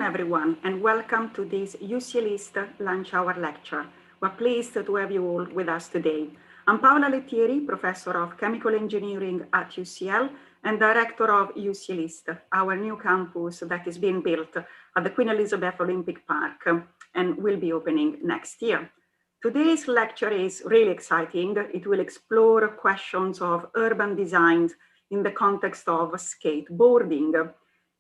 everyone, and welcome to this UCL East lunch hour lecture. We're pleased to have you all with us today. I'm Paola Lettieri, Professor of Chemical Engineering at UCL and Director of UCL East, our new campus that is being built at the Queen Elizabeth Olympic Park and will be opening next year. Today's lecture is really exciting. It will explore questions of urban design in the context of skateboarding.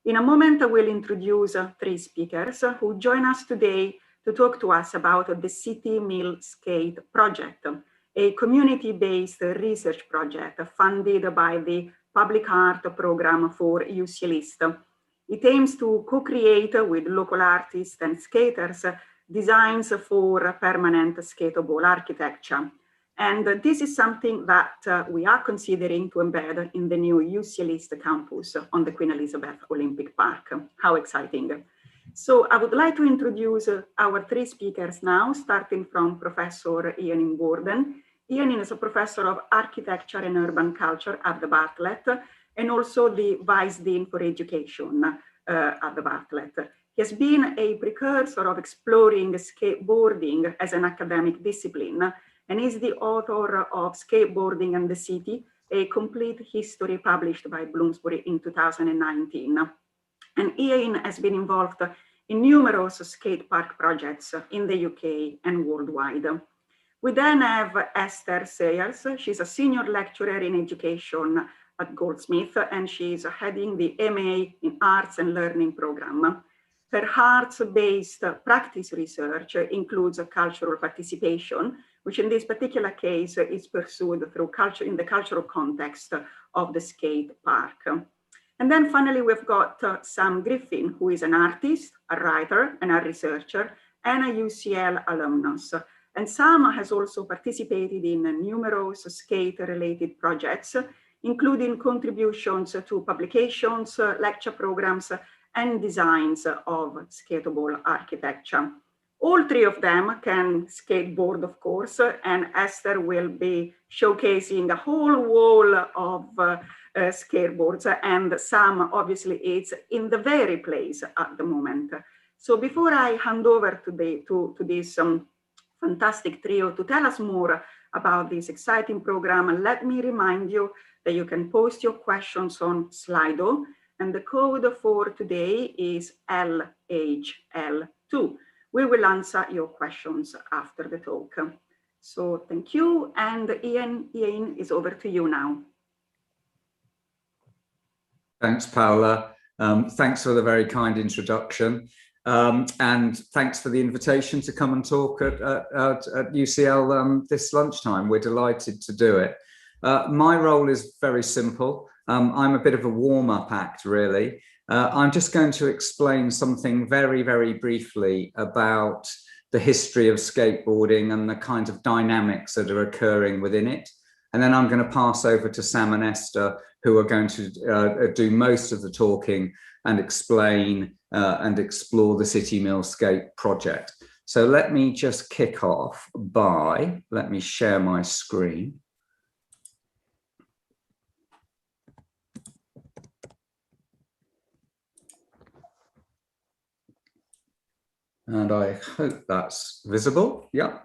In a moment, I will introduce three speakers who join us today to talk to us about the City Mill Skate Project, a community-based research project funded by the Public Art Program for UCL East. It aims to co-create with local artists and skaters designs for permanent skatable architecture. And this is something that we are considering to embed in the new UCL East campus on the Queen Elizabeth Olympic Park. How exciting. So I would like to introduce our three speakers now, starting from Professor Iain Borden. Iain is a professor of architecture and urban culture at the Bartlett, and also the Vice Dean for Education at the Bartlett. He has been a precursor of exploring skateboarding as an academic discipline, and is the author of Skateboarding and the City, a complete history published by Bloomsbury in 2019. And Iain has been involved in numerous skatepark projects in the UK and worldwide. We then have Esther Sayers. She's a senior lecturer in education at Goldsmiths, and she's heading the MA in Arts and Learning program. Her arts-based practice research includes cultural participation, which in this particular case is pursued through culture in the cultural context of the skate park. And then finally, we've got Sam Griffin, who is an artist, a writer, and a researcher, and a UCL alumnus. And Sam has also participated in numerous skate-related projects, including contributions to publications, lecture programs, and designs of skatable architecture. All three of them can skateboard, of course, and Esther will be showcasing a whole wall of skateboards, and Sam obviously is in the very place at the moment. So before I hand over to this fantastic trio to tell us more about this exciting program, let me remind you that you can post your questions on Slido, and the code for today is LHL2. We will answer your questions after the talk. So thank you, and Iain is over to you now. Thanks, Paola. Thanks for the very kind introduction. And thanks for the invitation to come and talk at UCL this lunchtime. We're delighted to do it. My role is very simple. I'm a bit of a warm-up act, really. I'm just going to explain something very, very briefly about the history of skateboarding and the kinds of dynamics that are occurring within it. And then I'm going to pass over to Sam and Esther, who are going to do most of the talking and explain and explore the City Mill Skate project. So let me just kick off by, let me share my screen. And I hope that's visible. Yeah.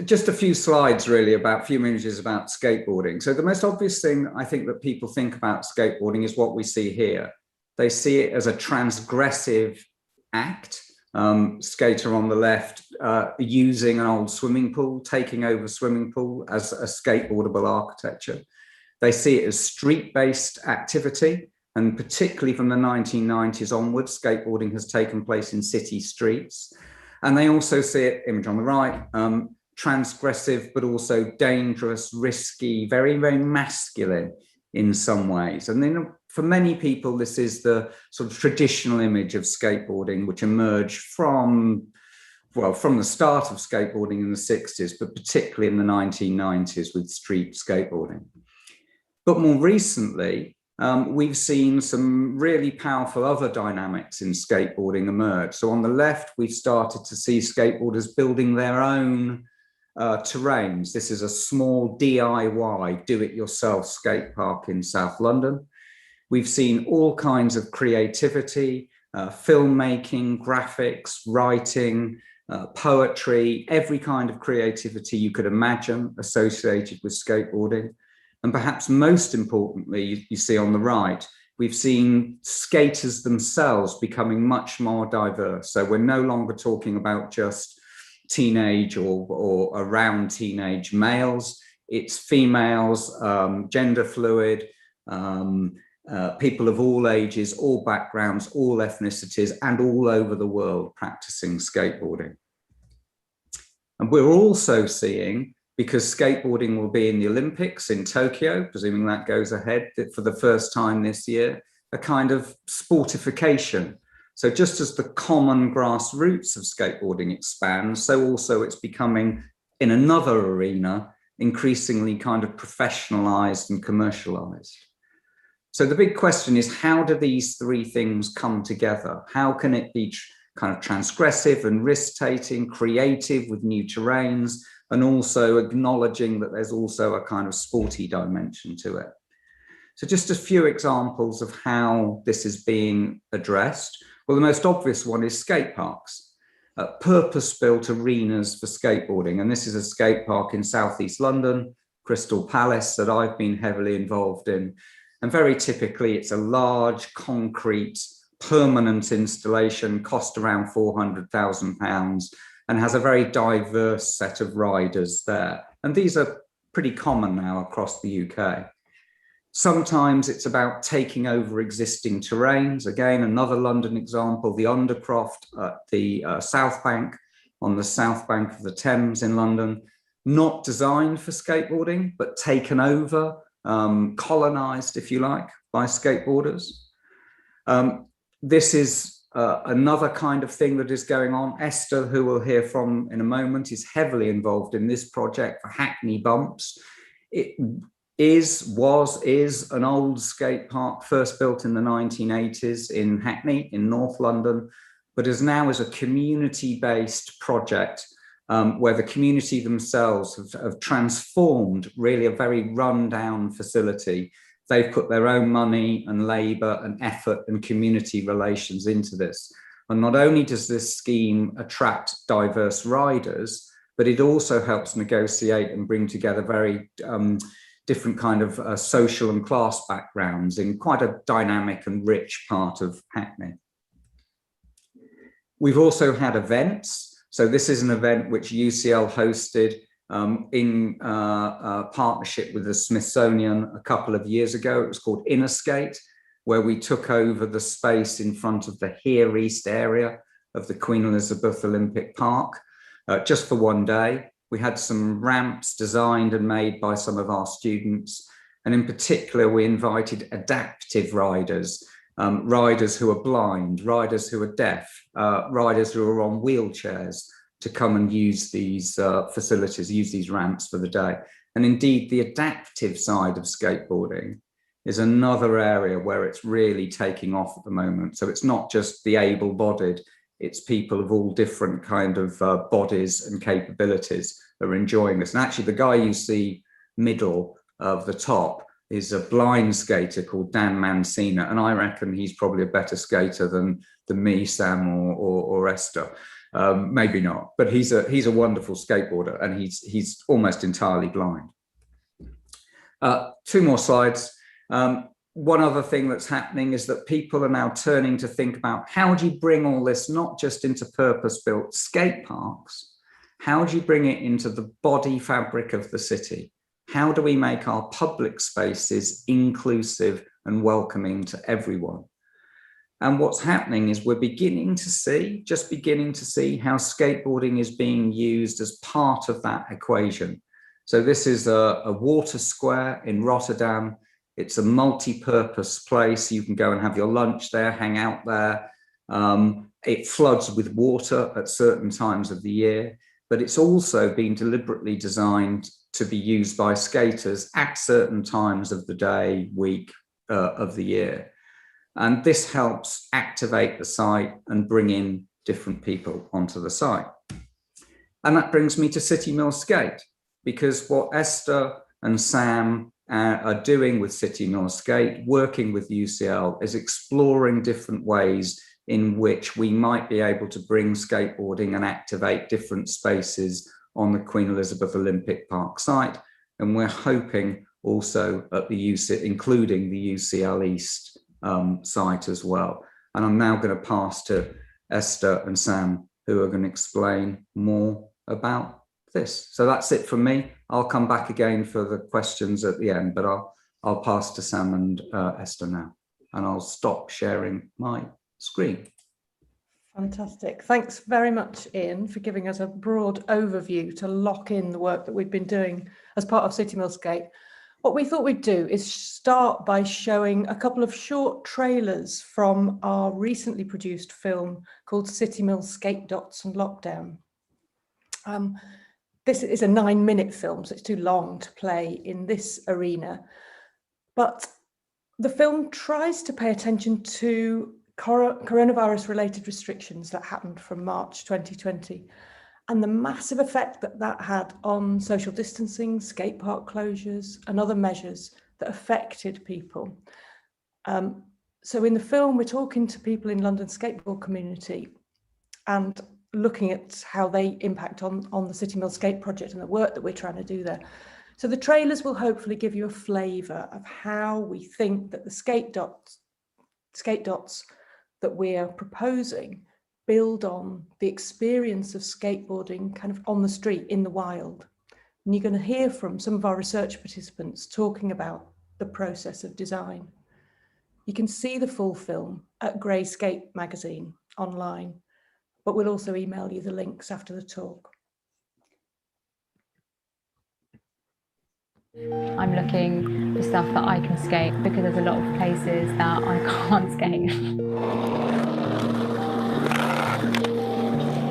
Just a few slides really about a few images about skateboarding. So the most obvious thing I think that people think about skateboarding is what we see here. They see it as a transgressive act. Skater on the left using an old swimming pool, taking over swimming pool as a skateboardable architecture. They see it as street-based activity. And particularly from the 1990s onwards, skateboarding has taken place in city streets. And they also see it, image on the right, transgressive, but also dangerous, risky, very, very masculine in some ways. And then for many people, this is the sort of traditional image of skateboarding, which emerged from the start of skateboarding in the 60s, but particularly in the 1990s with street skateboarding. But more recently, we've seen some really powerful other dynamics in skateboarding emerge. So on the left, we've started to see skateboarders building their own terrains. This is a small DIY, do-it-yourself skate park in South London. We've seen all kinds of creativity, filmmaking, graphics, writing, poetry, every kind of creativity you could imagine associated with skateboarding. And perhaps most importantly, you see on the right, we've seen skaters themselves becoming much more diverse. So we're no longer talking about just teenage or around teenage males. It's females, gender fluid, people of all ages, all backgrounds, all ethnicities, and all over the world practicing skateboarding. And we're also seeing, because skateboarding will be in the Olympics in Tokyo, presuming that goes ahead for the first time this year, a kind of sportification. So just as the common grassroots of skateboarding expands, so also it's becoming, in another arena, increasingly kind of professionalized and commercialized. So the big question is, how do these three things come together? How can it be kind of transgressive and risk-taking, creative with new terrains, and also acknowledging that there's also a kind of sporty dimension to it? So just a few examples of how this is being addressed. Well, the most obvious one is skate parks, purpose-built arenas for skateboarding. And this is a skate park in Southeast London, Crystal Palace, that I've been heavily involved in. And very typically, it's a large concrete permanent installation, cost around £400,000, and has a very diverse set of riders there. And these are pretty common now across the UK. Sometimes it's about taking over existing terrains. Again, another London example, the Undercroft at the South Bank, on the South Bank of the Thames in London, not designed for skateboarding, but taken over, colonized, if you like, by skateboarders. This is another kind of thing that is going on. Esther, who we'll hear from in a moment, is heavily involved in this project for Hackney Bumps. It is an old skate park, first built in the 1980s in Hackney in North London, but is now as a community-based project where the community themselves have transformed really a very run-down facility. They've put their own money and labor and effort and community relations into this. And not only does this scheme attract diverse riders, but it also helps negotiate and bring together very different kind of social and class backgrounds in quite a dynamic and rich part of Hackney. We've also had events. So this is an event which UCL hosted in partnership with the Smithsonian a couple of years ago. It was called Inner Skate, where we took over the space in front of the Here East area of the Queen Elizabeth Olympic Park, just for one day. We had some ramps designed and made by some of our students. And in particular, we invited adaptive riders, riders who are blind, riders who are deaf, riders who are on wheelchairs, to come and use these facilities, use these ramps for the day. And indeed, the adaptive side of skateboarding is another area where it's really taking off at the moment. So it's not just the able-bodied, it's people of all different kind of bodies and capabilities that are enjoying this. And actually, the guy you see middle of the top is a blind skater called Dan Mancina. And I reckon he's probably a better skater than me, Sam, or Esther. Maybe not, but he's a wonderful skateboarder, and he's almost entirely blind. Two more slides. One other thing that's happening is that people are now turning to think about, how do you bring all this not just into purpose-built skate parks? How do you bring it into the body fabric of the city? How do we make our public spaces inclusive and welcoming to everyone? And what's happening is we're beginning to see how skateboarding is being used as part of that equation. So this is a water square in Rotterdam. It's a multi-purpose place. You can go and have your lunch there, hang out there. It floods with water at certain times of the year, but it's also been deliberately designed to be used by skaters at certain times of the day, week, of the year. And this helps activate the site and bring in different people onto the site. And that brings me to City Mill Skate, because what Esther and Sam are doing with City North Skate, working with UCL, is exploring different ways in which we might be able to bring skateboarding and activate different spaces on the Queen Elizabeth Olympic Park site. And we're hoping also at the including the UCL East site as well. And I'm now going to pass to Esther and Sam, who are going to explain more about this. So that's it from me. I'll come back again for the questions at the end, but I'll pass to Sam and Esther now, and I'll stop sharing my screen. Fantastic. Thanks very much, Ian, for giving us a broad overview to lock in the work that we've been doing as part of City Mill Skate. What we thought we'd do is start by showing a couple of short trailers from our recently produced film called City Mill Skate Dots and Lockdown. This is a 9-minute film, so it's too long to play in this arena. But the film tries to pay attention to coronavirus-related restrictions that happened from March 2020 and the massive effect that that had on social distancing, skate park closures and other measures that affected people. So in the film, we're talking to people in London's skateboard community and looking at how they impact on the City Mill Skate project and the work that we're trying to do there. So the trailers will hopefully give you a flavour of how we think that the skate dots that we're proposing build on the experience of skateboarding kind of on the street in the wild. And you're going to hear from some of our research participants talking about the process of design. You can see the full film at Grey Skate magazine online, but we'll also email you the links after the talk. I'm looking for stuff that I can skate because there's a lot of places that I can't skate.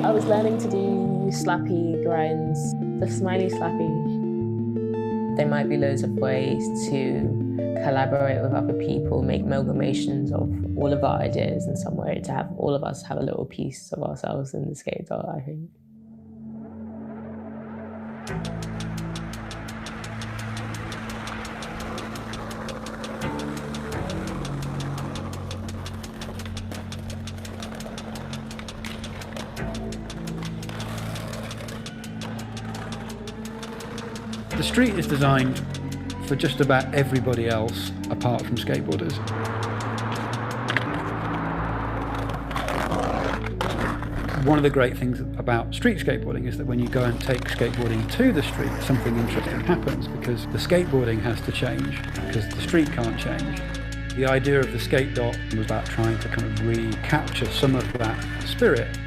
I was learning to do slappy grinds, the smiley slappy. There might be loads of ways to collaborate with other people, make amalgamations of all of our ideas and somewhere to have all of us have a little piece of ourselves in the skate dot, I think. The street is designed for just about everybody else apart from skateboarders. One of the great things about street skateboarding is that when you go and take skateboarding to the street, something interesting happens because the skateboarding has to change because the street can't change. The idea of the skate dot was about trying to kind of recapture some of that spirit.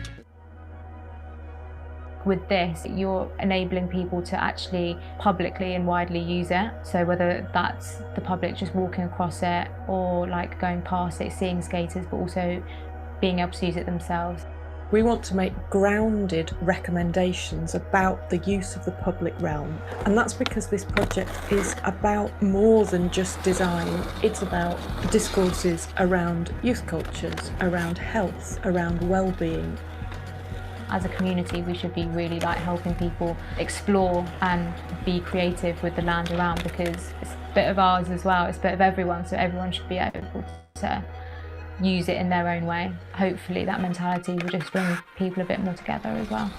With this, you're enabling people to actually publicly and widely use it. So whether that's the public just walking across it or like going past it, seeing skaters, but also being able to use it themselves. We want to make grounded recommendations about the use of the public realm. And that's because this project is about more than just design. It's about discourses around youth cultures, around health, around well-being. As a community, we should be really like helping people explore and be creative with the land around because it's a bit of ours as well, it's a bit of everyone, so everyone should be able to use it in their own way. Hopefully that mentality will just bring people a bit more together as well.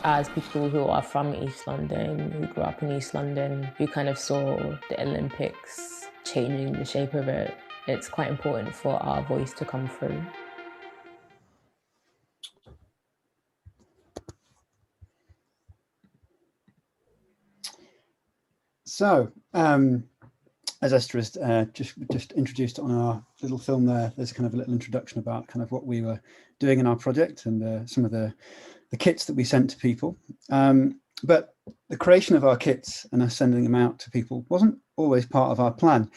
As people who are from East London, who grew up in East London, who kind of saw the Olympics changing the shape of it, it's quite important for our voice to come through. So, as Esther has just introduced on our little film there, there's kind of a little introduction about kind of what we were doing in our project and some of the kits that we sent to people. But the creation of our kits and us sending them out to people wasn't always part of our plan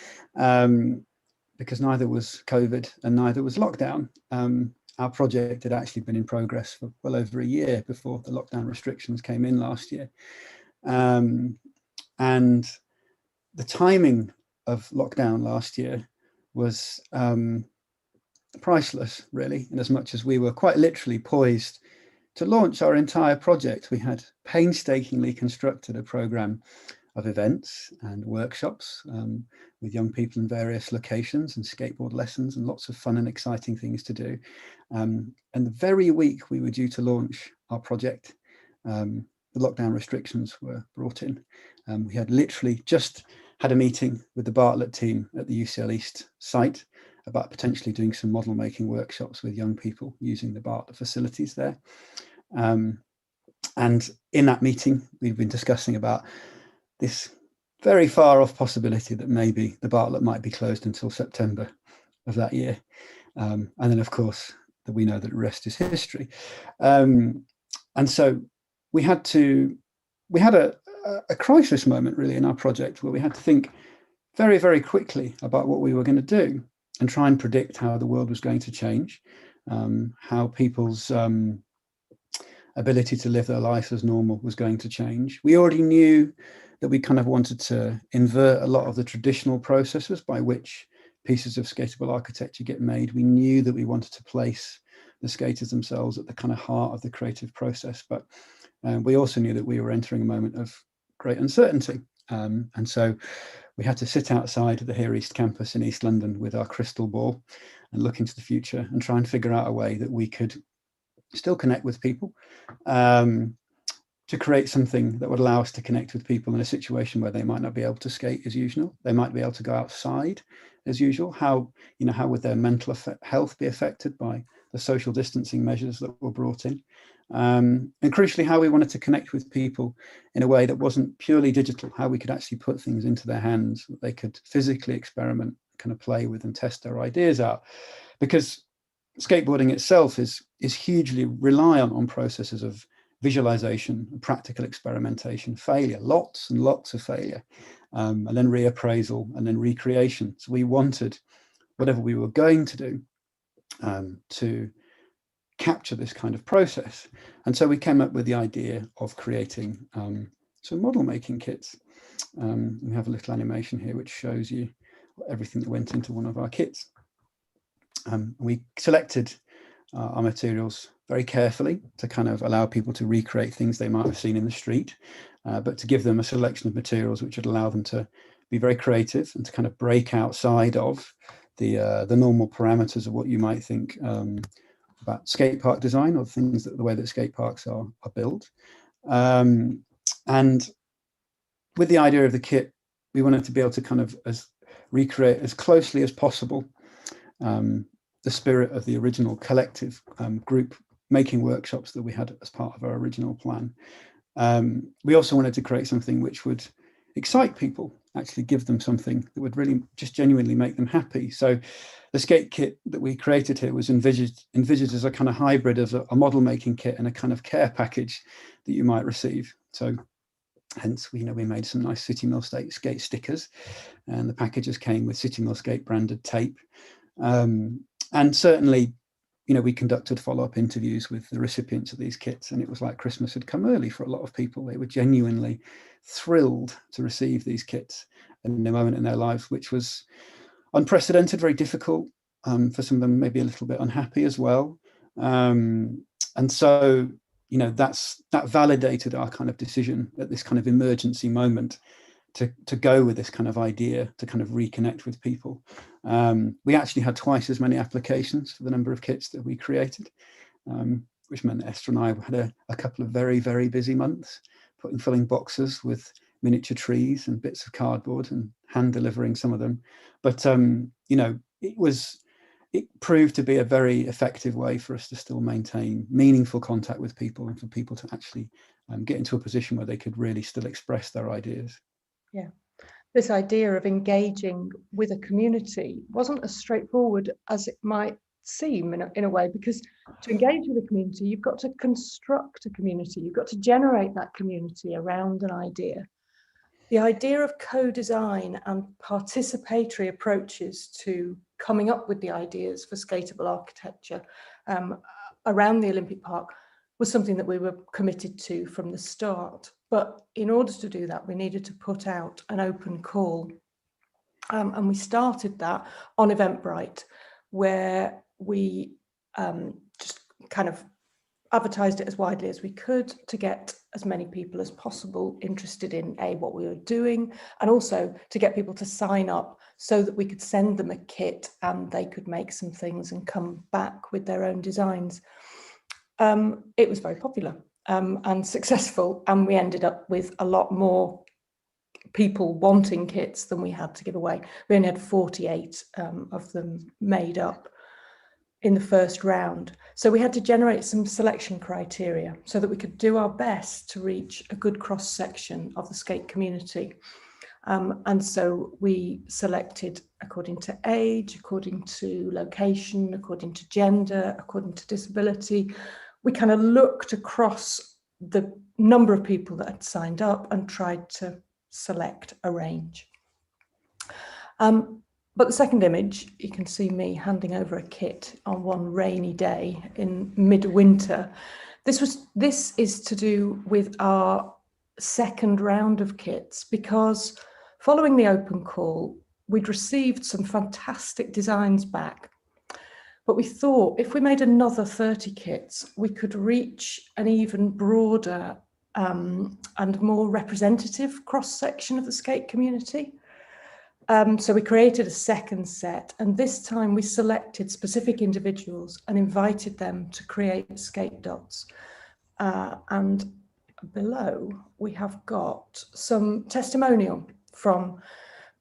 because neither was COVID and neither was lockdown. Our project had actually been in progress for well over a year before the lockdown restrictions came in last year. And the timing of lockdown last year was priceless, really, in as much as we were quite literally poised to launch our entire project. We had painstakingly constructed a program of events and workshops with young people in various locations, and skateboard lessons, and lots of fun and exciting things to do. And the very week we were due to launch our project, the lockdown restrictions were brought in. We had literally just had a meeting with the Bartlett team at the UCL East site about potentially doing some model making workshops with young people using the Bartlett facilities there. And in that meeting, we've been discussing about this very far off possibility that maybe the Bartlett might be closed until September of that year. And then, of course, that we know that the rest is history. And so we had a crisis moment really in our project, where we had to think very, very quickly about what we were going to do and try and predict how the world was going to change, how people's ability to live their life as normal was going to change. We already knew that we kind of wanted to invert a lot of the traditional processes by which pieces of skatable architecture get made. We knew that we wanted to place the skaters themselves at the kind of heart of the creative process, but we also knew that we were entering a moment of great uncertainty. And so we had to sit outside of the Here East campus in East London with our crystal ball and look into the future and try and figure out a way that we could still connect with people, to create something that would allow us to connect with people in a situation where they might not be able to skate as usual. They might be able to go outside as usual. How would their mental health be affected by the social distancing measures that were brought in? And crucially, how we wanted to connect with people in a way that wasn't purely digital, how we could actually put things into their hands that they could physically experiment, kind of play with and test their ideas out. Because skateboarding itself is hugely reliant on processes of visualization, practical experimentation, failure, lots and lots of failure, and then reappraisal and then recreation. So we wanted, whatever we were going to do, to capture this kind of process. And so we came up with the idea of creating some model making kits. We have a little animation here which shows you everything that went into one of our kits. We selected our materials very carefully to kind of allow people to recreate things they might have seen in the street, but to give them a selection of materials which would allow them to be very creative and to kind of break outside of the normal parameters of what you might think about skate park design, or things that the way that skate parks are built. And with the idea of the kit, we wanted to be able to kind of recreate as closely as possible the spirit of the original collective group making workshops that we had as part of our original plan. We also wanted to create something which would excite people, actually give them something that would really just genuinely make them happy. So the skate kit that we created here was envisaged as a kind of hybrid of a model making kit and a kind of care package that you might receive. So hence, we made some nice City Mill skate stickers, and the packages came with City Mill Skate branded tape. And certainly, we conducted follow-up interviews with the recipients of these kits, and it was like Christmas had come early for a lot of people. They were genuinely thrilled to receive these kits in a moment in their lives, which was unprecedented, very difficult, for some of them maybe a little bit unhappy as well. And so, that validated our kind of decision at this kind of emergency moment to go with this kind of idea to kind of reconnect with people. We actually had twice as many applications for the number of kits that we created, which meant that Esther and I had a couple of very, very busy months, filling boxes with miniature trees and bits of cardboard and hand delivering some of them. But, it proved to be a very effective way for us to still maintain meaningful contact with people and for people to actually get into a position where they could really still express their ideas. Yeah, this idea of engaging with a community wasn't as straightforward as it might seem in a way, because to engage with a community, you've got to construct a community, you've got to generate that community around an idea. The idea of co-design and participatory approaches to coming up with the ideas for skatable architecture around the Olympic Park was something that we were committed to from the start. But in order to do that, we needed to put out an open call. And we started that on Eventbrite, where we just kind of advertised it as widely as we could to get as many people as possible interested in what we were doing, and also to get people to sign up so that we could send them a kit and they could make some things and come back with their own designs. It was very popular and successful, and we ended up with a lot more people wanting kits than we had to give away. We only had 48 of them made up in the first round. So we had to generate some selection criteria so that we could do our best to reach a good cross-section of the skate community. And so we selected according to age, according to location, according to gender, according to disability. We kind of looked across the number of people that had signed up and tried to select a range. But the second image, you can see me handing over a kit on one rainy day in midwinter. This is to do with our second round of kits, because following the open call, we'd received some fantastic designs back. But we thought if we made another 30 kits, we could reach an even broader and more representative cross-section of the skate community. So we created a second set, and this time we selected specific individuals and invited them to create skate dots. And below we have got some testimonial from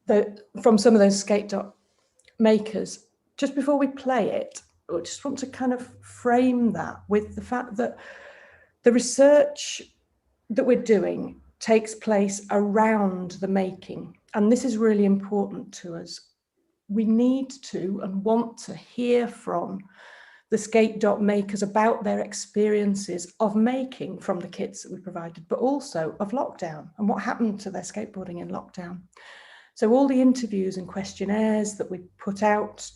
some of those skate dot makers. Just before we play it, I just want to kind of frame that with the fact that the research that we're doing takes place around the making. And this is really important to us. We need to and want to hear from the skate dot makers about their experiences of making from the kits that we provided, but also of lockdown and what happened to their skateboarding in lockdown. So all the interviews and questionnaires that we put out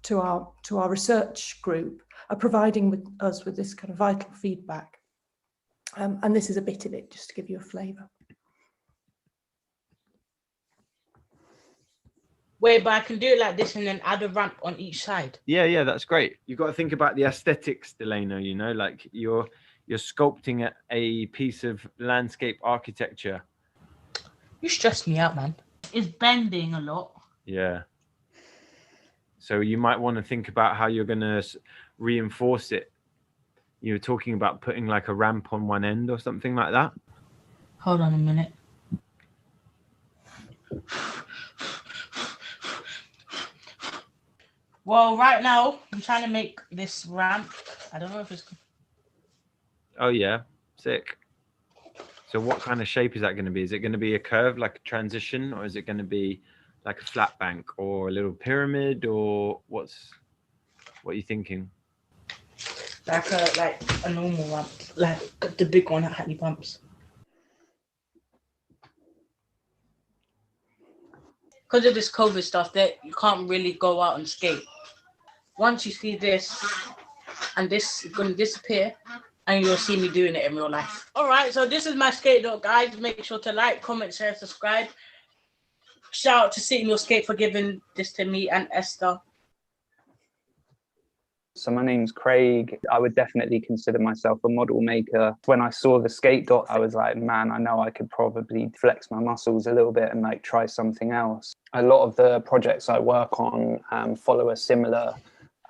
to our research group are providing us with this kind of vital feedback. And this is a bit of it, just to give you a flavour. Wait, but I can do it like this and then add a ramp on each side. Yeah, that's great. You've got to think about the aesthetics, Delano, you know, like you're sculpting a piece of landscape architecture. You stress me out, man. It's bending a lot. Yeah. So you might want to think about how you're going to reinforce it. You're talking about putting like a ramp on one end or something like that. Hold on a minute. Well, right now, I'm trying to make this ramp. I don't know if it's... Oh, yeah. Sick. So what kind of shape is that going to be? Is it going to be a curve, like a transition, or is it going to be like a flat bank or a little pyramid, or what are you thinking? Like a normal ramp, like the big one that had any bumps. Because of this COVID stuff, that you can't really go out and skate. Once you see this, and this is going to disappear, and you'll see me doing it in real life. All right, so this is my skate dot, guys. Make sure to like, comment, share, subscribe. Shout out to Sitting Your Skate for giving this to me and Esther. So my name's Craig. I would definitely consider myself a model maker. When I saw the skate dot, I was like, man, I know I could probably flex my muscles a little bit and like try something else. A lot of the projects I work on follow a similar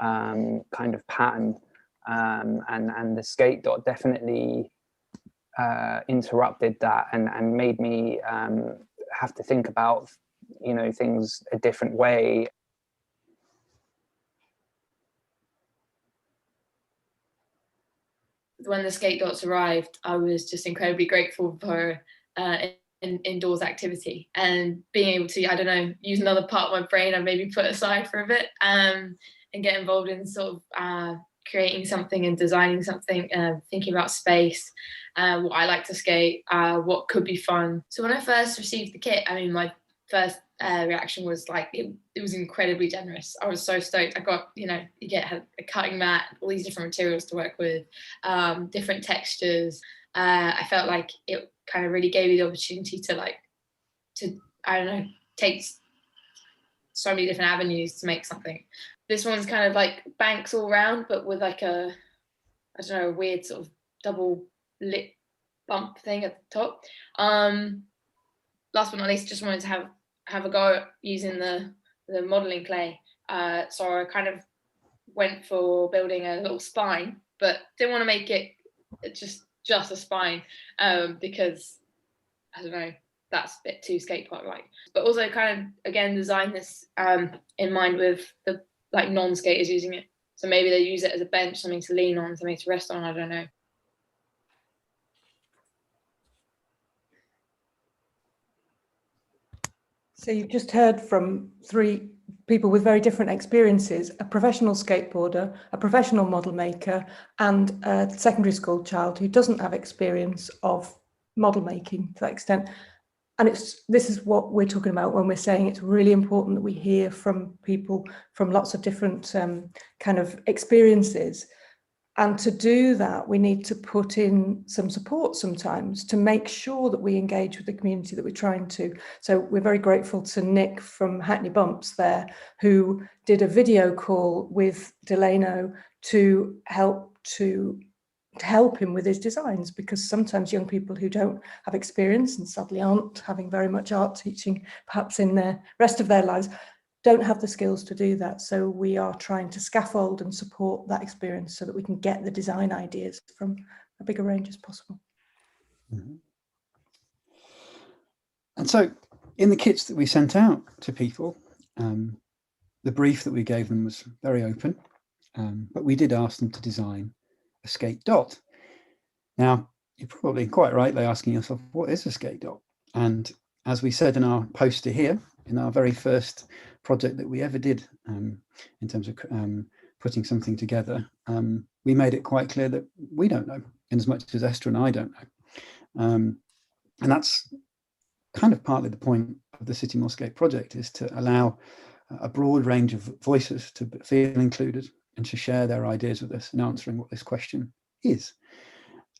kind of pattern. And the skate dot definitely interrupted that and made me have to think about, you know, things a different way. When the skate dots arrived, I was just incredibly grateful for indoors activity and being able to, I don't know, use another part of my brain and maybe put aside for a bit and get involved in sort of creating something and designing something, thinking about space, what I like to skate, what could be fun. So when I first received the kit, I mean, my first reaction was like, it was incredibly generous. I was so stoked. I got, you know, you get a cutting mat, all these different materials to work with, different textures. I felt like it kind of really gave me the opportunity to I don't know, take so many different avenues to make something. This one's kind of like banks all around, but with like a I don't know, a weird sort of double lip bump thing at the top. Last but not least, just wanted to have a go at using the modeling clay. So I kind of went for building a little spine, but didn't want to make it just a spine, because I don't know, that's a bit too skatepark like. But also kind of again designed this in mind with the like non-skaters using it. So maybe they use it as a bench, something to lean on, something to rest on, I don't know. So you've just heard from 3 people with very different experiences: a professional skateboarder, a professional model maker, and a secondary school child who doesn't have experience of model making to that extent. And this is what we're talking about when we're saying it's really important that we hear from people from lots of different kind of experiences. And to do that, we need to put in some support sometimes to make sure that we engage with the community that we're trying to. So we're very grateful to Nick from Hackney Bumps there, who did a video call with Delano to help him with his designs, because sometimes young people who don't have experience and sadly aren't having very much art teaching perhaps in the rest of their lives don't have the skills to do that. So we are trying to scaffold and support that experience so that we can get the design ideas from a bigger range as possible. Mm-hmm. And so in the kits that we sent out to people, the brief that we gave them was very open, but we did ask them to design a skate dot. Now, you're probably quite rightly asking yourself, what is a skate dot? And as we said in our poster here, in our very first project that we ever did in terms of putting something together, we made it quite clear that we don't know, in as much as Esther and I don't know. And that's kind of partly the point of the City More Skate project, is to allow a broad range of voices to feel included and to share their ideas with us in answering what this question is.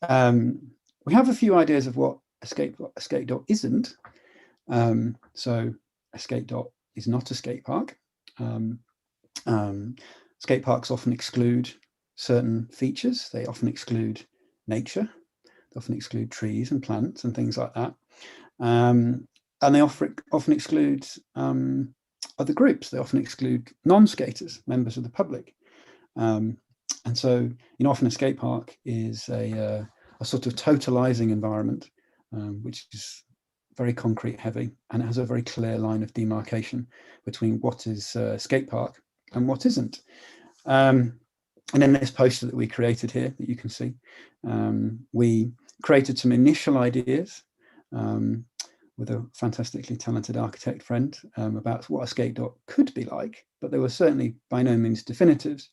We have a few ideas of what a skate dot isn't. So a skate dot is not a skate park. Skate parks often exclude certain features. They often exclude nature. They often exclude trees and plants and things like that. And they often exclude other groups. They often exclude non-skaters, members of the public. And so, often a skate park is a sort of totalizing environment, which is very concrete heavy, and it has a very clear line of demarcation between what is a skate park and what isn't. And in this poster that we created here that you can see, we created some initial ideas with a fantastically talented architect friend about what a skate dot could be like, but they were certainly by no means definitives.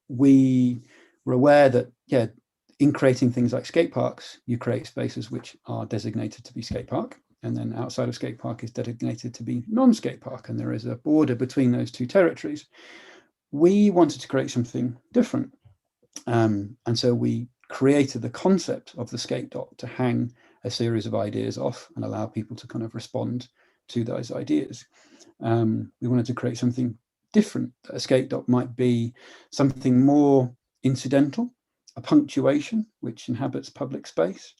We were aware that, in creating things like skate parks, you create spaces which are designated to be skate park, and then outside of skate park is designated to be non-skate park, and there is a border between those two territories. We wanted to create something different, and so we created the concept of the skate dot to hang a series of ideas off and allow people to kind of respond to those ideas. We wanted to create something different. A skate dot might be something more incidental, a punctuation which inhabits public space.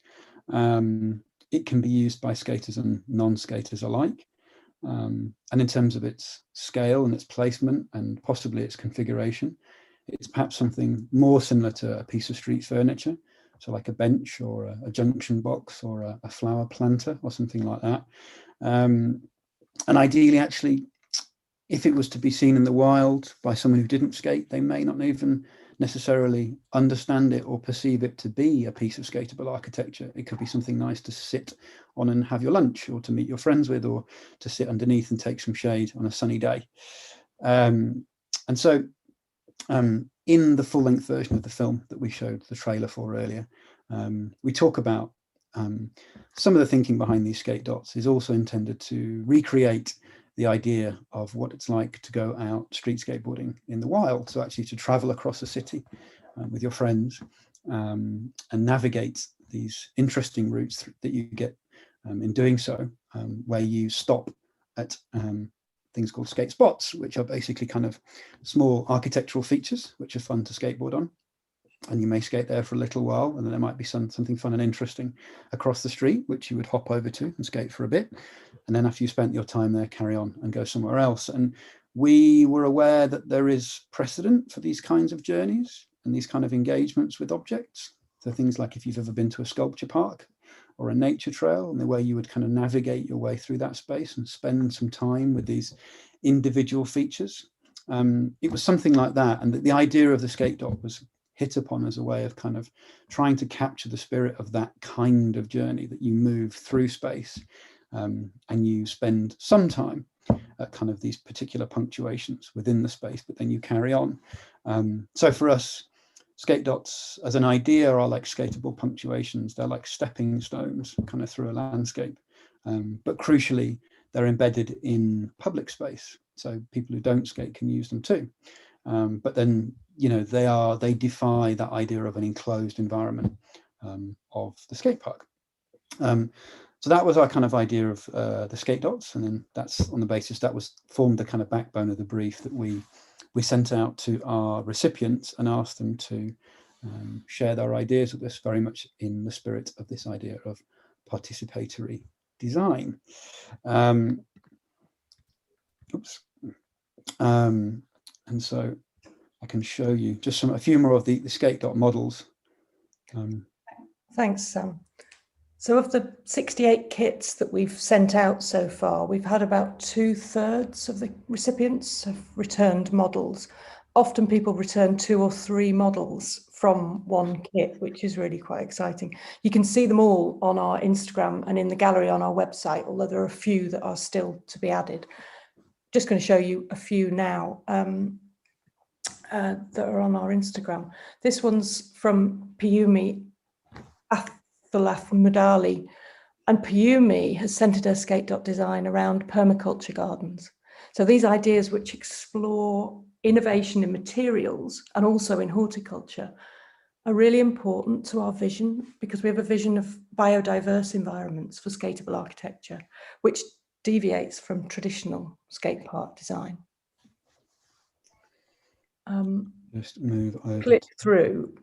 It can be used by skaters and non-skaters alike. And in terms of its scale and its placement and possibly its configuration, it's perhaps something more similar to a piece of street furniture. So like a bench or a junction box or a flower planter or something like that. And ideally, actually, if it was to be seen in the wild by someone who didn't skate, they may not even necessarily understand it or perceive it to be a piece of skatable architecture. It could be something nice to sit on and have your lunch, or to meet your friends with, or to sit underneath and take some shade on a sunny day. And so in the full-length version of the film that we showed the trailer for earlier, we talk about some of the thinking behind these skate dots is also intended to recreate the idea of what it's like to go out street skateboarding in the wild. So actually to travel across a city with your friends and navigate these interesting routes that you get in doing so, where you stop at things called skate spots, which are basically kind of small architectural features which are fun to skateboard on. and you may skate there for a little while, and then there might be something fun and interesting across the street, which you would hop over to and skate for a bit. And then after you spent your time there, carry on and go somewhere else. And we were aware that there is precedent for these kinds of journeys and these kind of engagements with objects. So things like if you've ever been to a sculpture park or a nature trail, and the way you would kind of navigate your way through that space and spend some time with these individual features. It was something like that. And the idea of the skate dot was hit upon as a way of kind of trying to capture the spirit of that kind of journey, that you move through space and you spend some time at kind of these particular punctuations within the space, but then you carry on. So for us, skate dots as an idea are like skatable punctuations. They're like stepping stones kind of through a landscape. But crucially, they're embedded in public space. So people who don't skate can use them too. But then, you know, they defy that idea of an enclosed environment of the skate park. So that was our kind of idea of the skate dots. And then that's on the basis that formed the kind of backbone of the brief that we sent out to our recipients and asked them to share their ideas with us, very much in the spirit of this idea of participatory design. And so I can show you just a few more of the skate dot models. Thanks, Sam. So of the 68 kits that we've sent out so far, we've had about 2/3 of the recipients have returned models. Often people return 2 or 3 models from one kit, which is really quite exciting. You can see them all on our Instagram and in the gallery on our website, although there are a few that are still to be added. Just going to show you a few now that are on our Instagram. This one's from Piyumi Mudali, and Piyumi has centered her skate dot design around permaculture gardens. So these ideas which explore innovation in materials and also in horticulture are really important to our vision, because we have a vision of biodiverse environments for skateable architecture, which deviates from traditional skate park design. Just move over. Click through.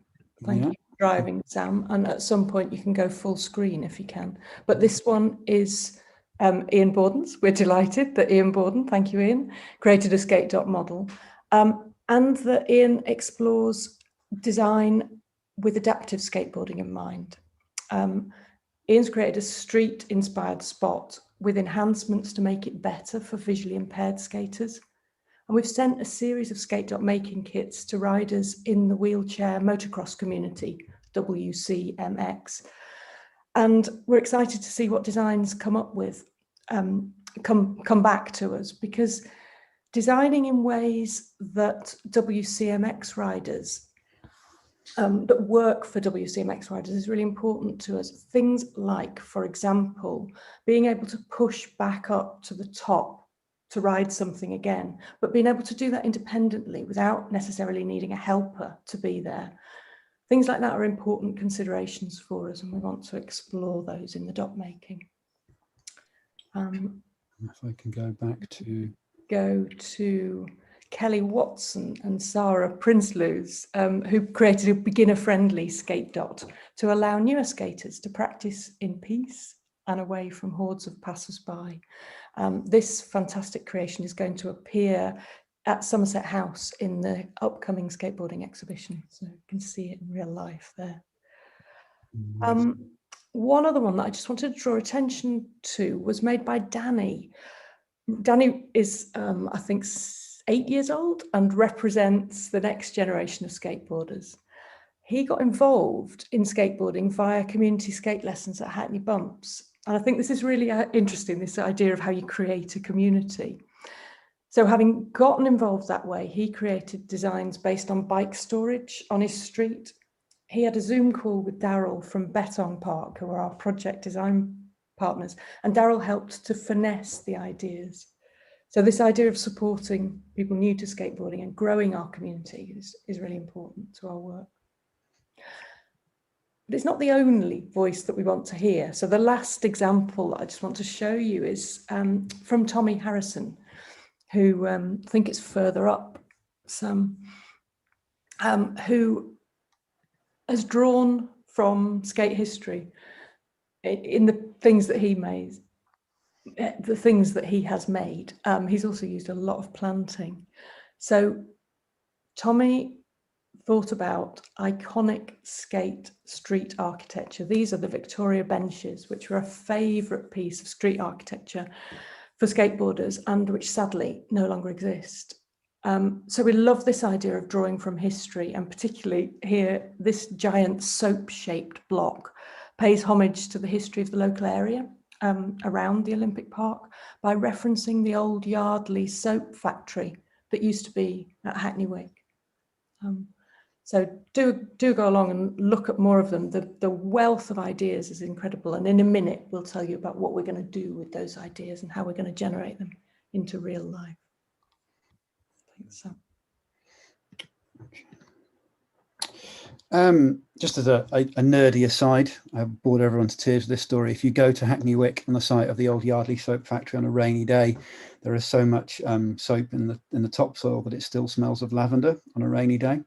Thank you for driving, Sam. And at some point you can go full screen if you can. But this one is Iain Borden's. We're delighted that Iain Borden, thank you Iain, created a skate dot model. And that Iain explores design with adaptive skateboarding in mind. Iain's created a street-inspired spot with enhancements to make it better for visually impaired skaters. And we've sent a series of skate dot making kits to riders in the wheelchair motocross community, WCMX. And we're excited to see what designs come up with, come back to us, because designing in ways that WCMX riders, that work for WCMX riders is really important to us. Things like, for example, being able to push back up to the top to ride something again, but being able to do that independently without necessarily needing a helper to be there. Things like that are important considerations for us, and we want to explore those in the dot making. If I can go back to... Go to Kelly Watson and Sarah Prinsloo's, who created a beginner-friendly skate dot to allow newer skaters to practice in peace and away from hordes of passers-by. This fantastic creation is going to appear at Somerset House in the upcoming skateboarding exhibition, so you can see it in real life there. One other one that I just wanted to draw attention to was made by Danny. Danny is, I think, 8 years old and represents the next generation of skateboarders. He got involved in skateboarding via community skate lessons at Hackney Bumps. And I think this is really interesting, this idea of how you create a community. So having gotten involved that way, he created designs based on bike storage on his street. He had a Zoom call with Daryl from Beton Park, who are our project design partners, and Daryl helped to finesse the ideas. So this idea of supporting people new to skateboarding and growing our community is really important to our work. But it's not the only voice that we want to hear. So the last example I just want to show you is from Tommy Harrison, who I think it's further up, who has drawn from skate history in the things that he made, the things that he has made. He's also used a lot of planting. So Tommy thought about iconic skate street architecture. These are the Victoria benches, which were a favourite piece of street architecture for skateboarders and which sadly no longer exist. So we love this idea of drawing from history, and particularly here, this giant soap-shaped block pays homage to the history of the local area around the Olympic Park by referencing the old Yardley soap factory that used to be at Hackney Wick. So do go along and look at more of them. The wealth of ideas is incredible, and in a minute we'll tell you about what we're going to do with those ideas and how we're going to generate them into real life. So. Just as a nerdy aside, I've bored everyone to tears with this story. If you go to Hackney Wick on the site of the old Yardley soap factory on a rainy day, there is so much soap in the topsoil that it still smells of lavender on a rainy day.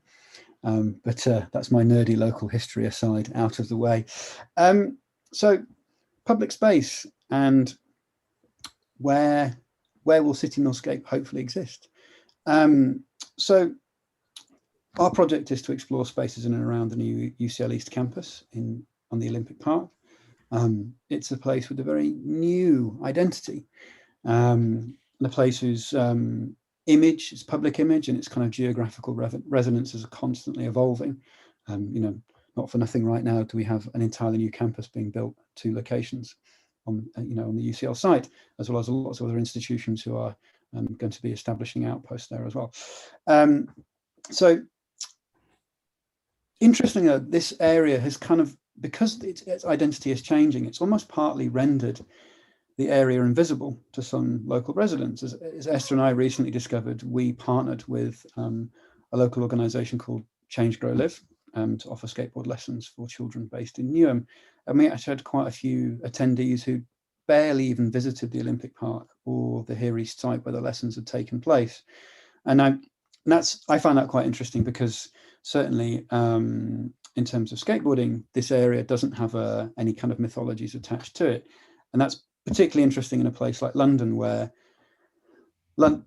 But that's my nerdy local history aside out of the way. So public space and where will City Millscape hopefully exist? So our project is to explore spaces in and around the new UCL East campus on the Olympic Park. It's a place with a very new identity, a place whose image, its public image and its kind of geographical resonances are constantly evolving. Not for nothing right now do we have an entirely new campus being built at 2 locations on the UCL site, as well as lots of other institutions who are going to be establishing outposts there as well. So interestingly, this area has kind of, because its identity is changing, it's almost partly rendered the area invisible to some local residents. As Esther and I recently discovered, we partnered with a local organisation called Change Grow Live to offer skateboard lessons for children based in Newham. And we actually had quite a few attendees who barely even visited the Olympic Park or the Here East site where the lessons had taken place. And I found that quite interesting, because certainly in terms of skateboarding, this area doesn't have any kind of mythologies attached to it. And that's particularly interesting in a place like London, where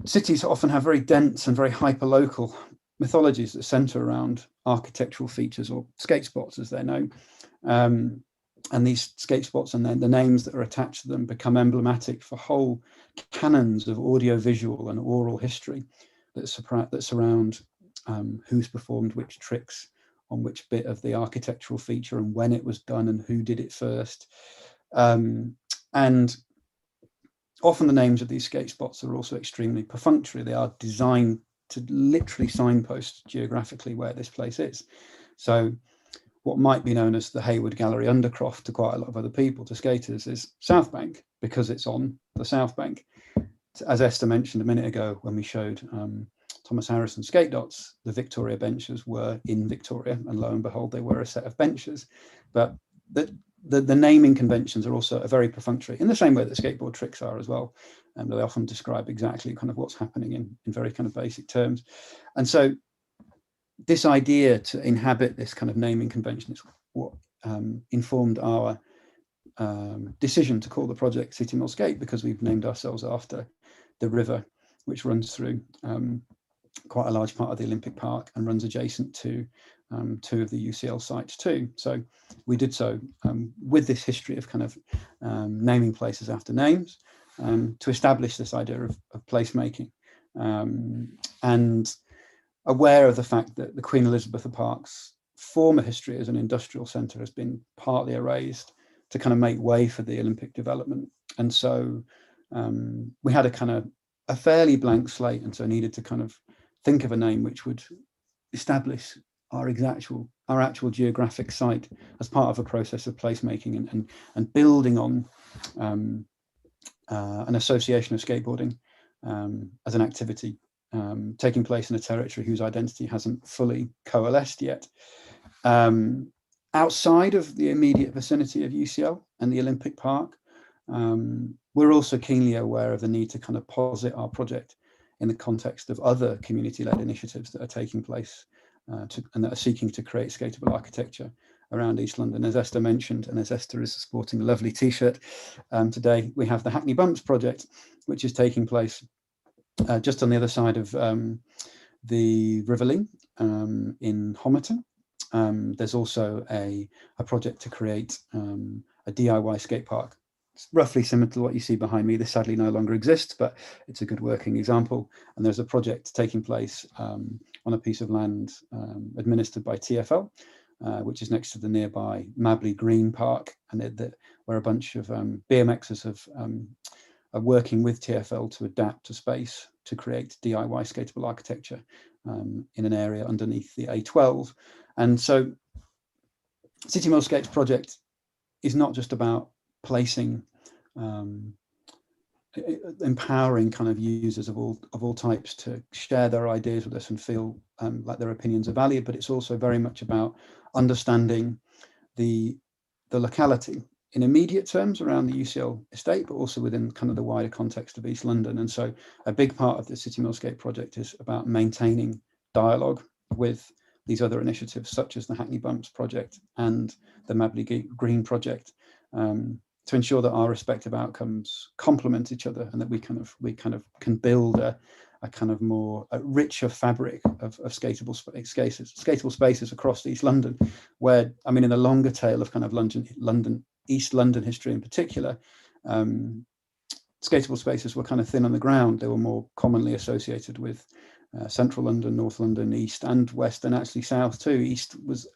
cities often have very dense and very hyper-local mythologies that centre around architectural features or skate spots as they're known. And these skate spots and then the names that are attached to them become emblematic for whole canons of audio-visual and oral history that surround who's performed which tricks on which bit of the architectural feature and when it was done and who did it first. And often the names of these skate spots are also extremely perfunctory. They are designed to literally signpost geographically where this place is. So what might be known as the Hayward Gallery Undercroft to quite a lot of other people, to skaters, is South Bank, because it's on the South Bank. As Esther mentioned a minute ago when we showed Thomas Harrison's skate dots, the Victoria benches were in Victoria, and lo and behold, they were a set of benches. But the naming conventions are also very perfunctory, in the same way that skateboard tricks are as well. And they often describe exactly kind of what's happening in very kind of basic terms. And so this idea to inhabit this kind of naming convention is what informed our decision to call the project City Millscape, because we've named ourselves after the river which runs through quite a large part of the Olympic Park and runs adjacent to 2 of the UCL sites too. So we did so with this history of kind of naming places after names to establish this idea of placemaking, and aware of the fact that the Queen Elizabeth Park's former history as an industrial centre has been partly erased to kind of make way for the Olympic development. And so we had a fairly blank slate, and so needed to kind of think of a name which would establish our actual geographic site as part of a process of placemaking and building on an association of skateboarding as an activity taking place in a territory whose identity hasn't fully coalesced yet. Outside of the immediate vicinity of UCL and the Olympic Park, we're also keenly aware of the need to kind of posit our project in the context of other community-led initiatives that are taking place and that are seeking to create skatable architecture around East London. As Esther mentioned, and as Esther is sporting a lovely t-shirt today, we have the Hackney Bumps project, which is taking place just on the other side of the River Lee in Homerton. There's also a project to create a DIY skate park. It's roughly similar to what you see behind me. This sadly no longer exists, but it's a good working example. And there's a project taking place on a piece of land administered by TfL, which is next to the nearby Mabley Green Park, and where a bunch of BMXers are working with TfL to adapt a space to create DIY skatable architecture in an area underneath the A12. And so City Mill Skates project is not just about placing, empowering kind of users of all types to share their ideas with us and feel like their opinions are valued, but it's also very much about understanding the locality in immediate terms around the UCL estate, but also within kind of the wider context of East London. And so a big part of the City Mill Skate project is about maintaining dialogue with these other initiatives, such as the Hackney Bumps project and the Mabley Green project, to ensure that our respective outcomes complement each other, and that we kind of can build a richer fabric of skatable spaces across East London, where, I mean, in the longer tail of kind of East London history in particular, skatable spaces were kind of thin on the ground. They were more commonly associated with Central London, North London, East and West, and actually South too. East was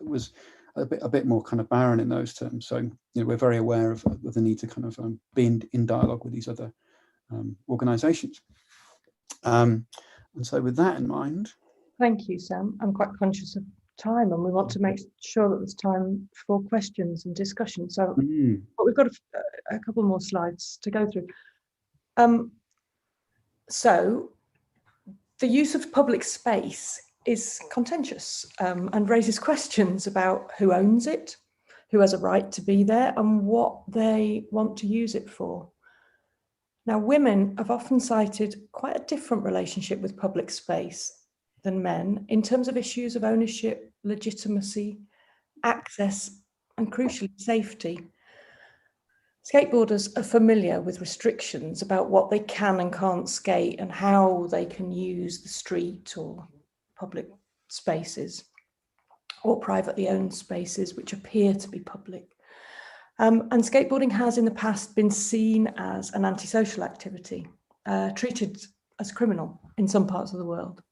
a bit more kind of barren in those terms. So, you know, we're very aware of the need to kind of be in dialogue with these other organisations. And so with that in mind. Thank you, Sam. I'm quite conscious of time, and we want to make sure that there's time for questions and discussion. So, but we've got a couple more slides to go through. So the use of public space is contentious and raises questions about who owns it, who has a right to be there, and what they want to use it for. Now, women have often cited quite a different relationship with public space than men in terms of issues of ownership, legitimacy, access, and crucially, safety. Skateboarders are familiar with restrictions about what they can and can't skate and how they can use the street or public spaces or privately owned spaces which appear to be public. And skateboarding has in the past been seen as an antisocial activity, treated as criminal in some parts of the world.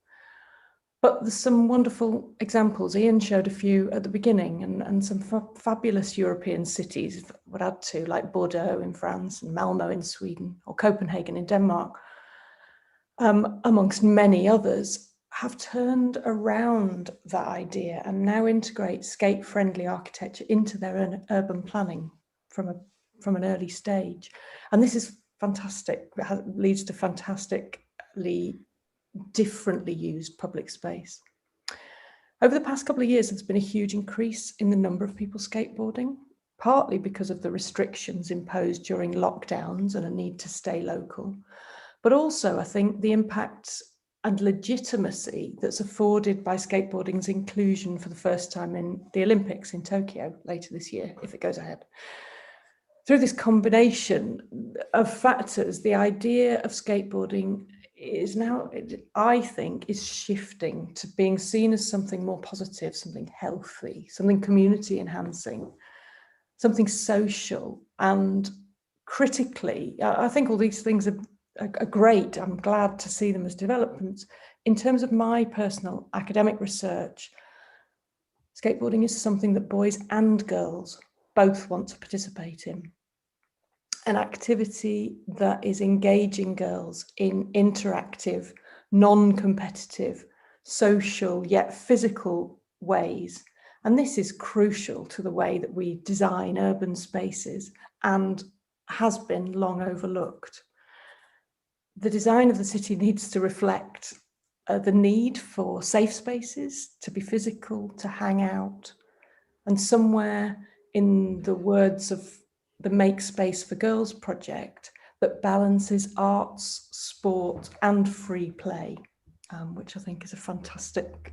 But there's some wonderful examples. Iain showed a few at the beginning, and some fabulous European cities would add to, like Bordeaux in France and Malmo in Sweden, or Copenhagen in Denmark, amongst many others, have turned around that idea and now integrate skate-friendly architecture into their urban planning from an early stage. And this is fantastic. It leads to fantastically differently used public space. Over the past couple of years, there's been a huge increase in the number of people skateboarding, partly because of the restrictions imposed during lockdowns and a need to stay local, but also I think the impact and legitimacy that's afforded by skateboarding's inclusion for the first time in the Olympics in Tokyo later this year, if it goes ahead. Through this combination of factors, the idea of skateboarding is now, I think, is shifting to being seen as something more positive, something healthy, something community enhancing, something social. And critically, I think all these things are great. I'm glad to see them as developments. In terms of my personal academic research, skateboarding is something that boys and girls both want to participate in. An activity that is engaging girls in interactive, non-competitive, social yet physical ways. And this is crucial to the way that we design urban spaces and has been long overlooked. The design of the city needs to reflect the need for safe spaces, to be physical, to hang out, and somewhere in the words of the Make Space for Girls project that balances arts, sport and free play, which I think is a fantastic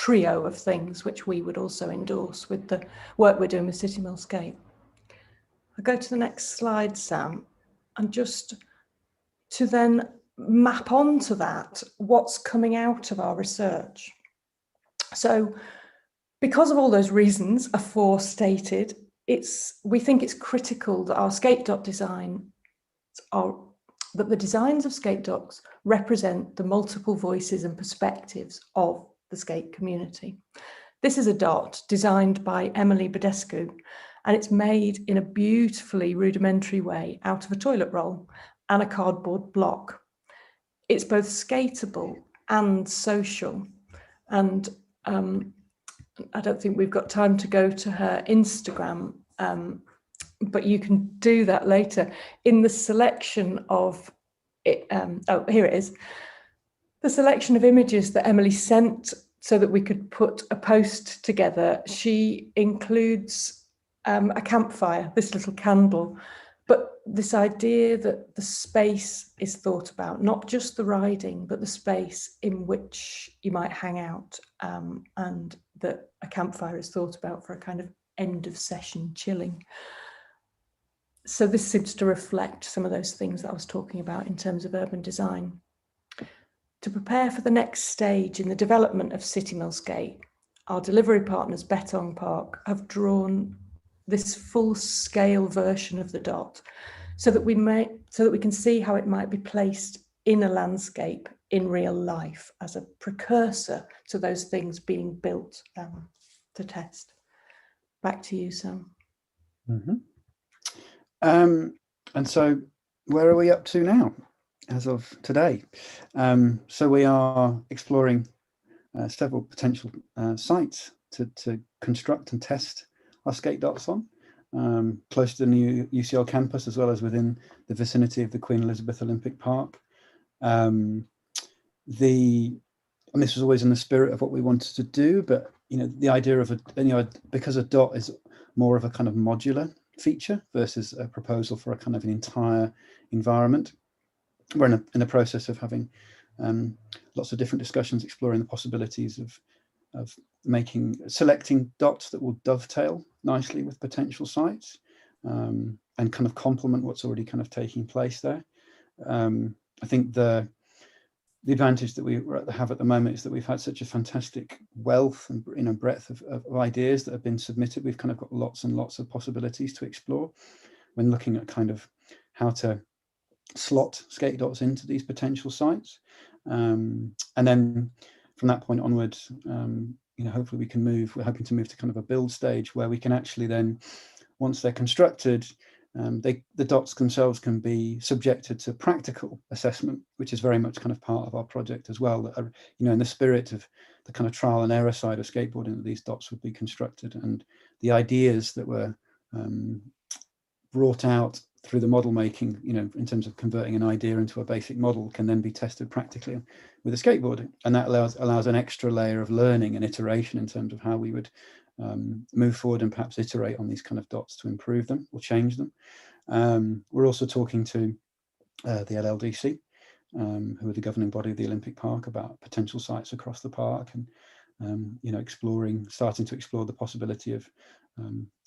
trio of things which we would also endorse with the work we're doing with City Mill Skate. I'll go to the next slide, Sam, and just to then map onto that what's coming out of our research. So because of all those reasons aforestated, we think it's critical that our skate dock design that the designs of skate docks represent the multiple voices and perspectives of the skate community. This is a dot designed by Emily Badescu, and it's made in a beautifully rudimentary way out of a toilet roll and a cardboard block. It's both skatable and social. And I don't think we've got time to go to her Instagram, but you can do that later. In the selection of, oh, here it is. The selection of images that Emily sent so that we could put a post together, she includes a campfire, this little candle, but this idea that the space is thought about, not just the riding, but the space in which you might hang out, and that a campfire is thought about for a kind of end of session chilling. So this seems to reflect some of those things that I was talking about in terms of urban design. To prepare for the next stage in the development of City Mill Skate, our delivery partners, Beton Park, have drawn this full-scale version of the dot so that we can see how it might be placed in a landscape in real life as a precursor to those things being built to test. Back to you, Sam. Mm-hmm. And so where are we up to now as of today? So we are exploring several potential sites to construct and test our skate dots on, close to the new UCL campus, as well as within the vicinity of the Queen Elizabeth Olympic Park. And this was always in the spirit of what we wanted to do, but the idea of because a dot is more of a kind of modular feature versus a proposal for a kind of an entire environment. We're in the process of having lots of different discussions exploring the possibilities of selecting dots that will dovetail nicely with potential sites, and kind of complement what's already kind of taking place there. I think the advantage that we have at the moment is that we've had such a fantastic wealth and breadth of ideas that have been submitted. We've kind of got lots and lots of possibilities to explore when looking at kind of how to slot skate dots into these potential sites. And then from that point onwards, hopefully we're hoping to move to kind of a build stage where we can actually then, once they're constructed, the dots themselves can be subjected to practical assessment, which is very much kind of part of our project as well. That in the spirit of the kind of trial and error side of skateboarding, that these dots would be constructed, and the ideas that were brought out through the model making, in terms of converting an idea into a basic model, can then be tested practically with the skateboarding, and that allows an extra layer of learning and iteration in terms of how we would move forward and perhaps iterate on these kind of dots to improve them or change them. We're also talking to the LLDC, who are the governing body of the Olympic Park, about potential sites across the park, and starting to explore the possibility of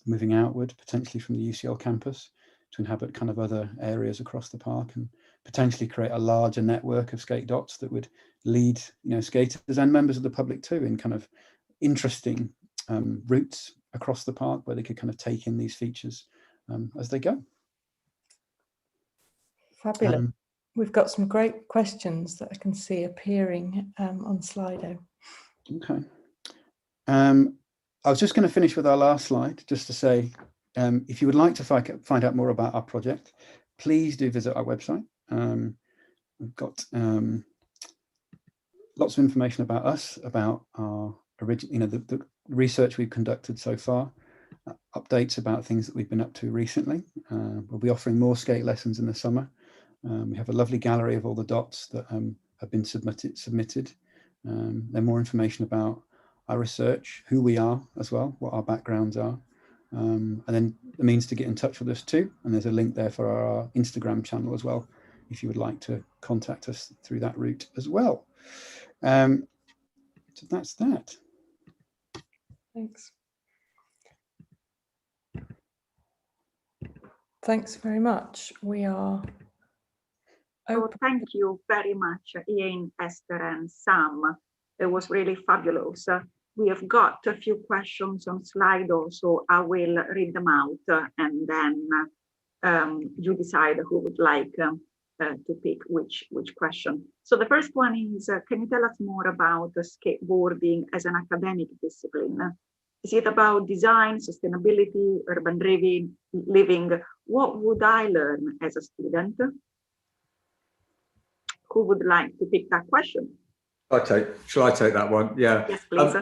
moving outward, potentially from the UCL campus, to inhabit kind of other areas across the park, and potentially create a larger network of skate dots that would lead skaters and members of the public too in kind of interesting routes across the park where they could kind of take in these features as they go. Fabulous. We've got some great questions that I can see appearing on Slido. Okay. I was just going to finish with our last slide, just to say, if you would like to find out more about our project, please do visit our website. We've got lots of information about us, about our original, the research we've conducted so far, updates about things that we've been up to recently. We'll be offering more skate lessons in the summer. We have a lovely gallery of all the dots that have been submitted. Then more information about our research, who we are as well, what our backgrounds are, and then the means to get in touch with us too. And there's a link there for our Instagram channel as well, if you would like to contact us through that route as well. So that's that. Thanks. Thanks very much. We are So open. thank you very much, Iain, Esther, and Sam. It was really fabulous. We have got a few questions on Slido, so I will read them out, and then you decide who would like to pick which question. So the first one is, can you tell us more about skateboarding as an academic discipline? Is it about design, sustainability, urban living? What would I learn as a student? Who would like to pick that question? Shall I take that one? Yeah. Yes, please.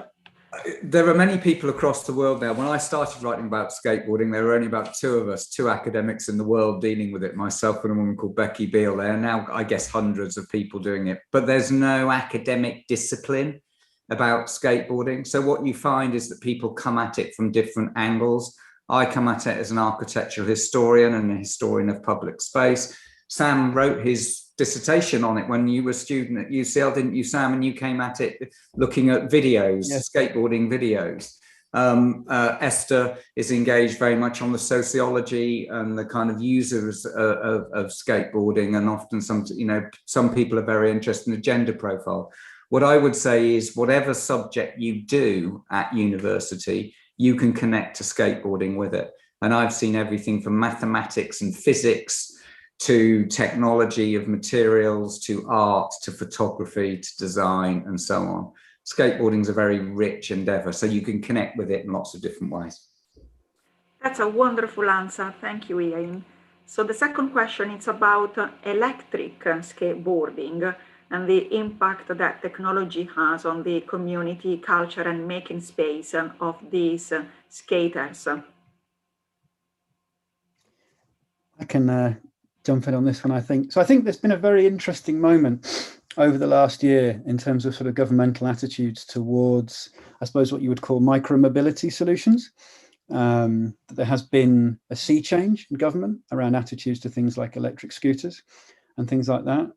There are many people across the world now. When I started writing about skateboarding, there were only about two of us, two academics in the world dealing with it, myself and a woman called Becky Beale. There are now, I guess, hundreds of people doing it, but there's no academic discipline about skateboarding. So what you find is that people come at it from different angles. I come at it as an architectural historian and a historian of public space. Sam wrote his dissertation on it when you were a student at UCL, didn't you, Sam? And you came at it looking at videos, yes. Skateboarding videos. Esther is engaged very much on the sociology and the kind of users of skateboarding, and often some people are very interested in the gender profile. What I would say is whatever subject you do at university, you can connect to skateboarding with it. And I've seen everything from mathematics and physics to technology of materials, to art, to photography, to design, and so on. Skateboarding is a very rich endeavor, so you can connect with it in lots of different ways. That's a wonderful answer. Thank you, Iain. So the second question is about electric skateboarding and the impact that technology has on the community, culture, and making space of these skaters. I can jump in on this one, I think. So I think there's been a very interesting moment over the last year in terms of sort of governmental attitudes towards, I suppose, what you would call micro-mobility solutions. There has been a sea change in government around attitudes to things like electric scooters and things like that.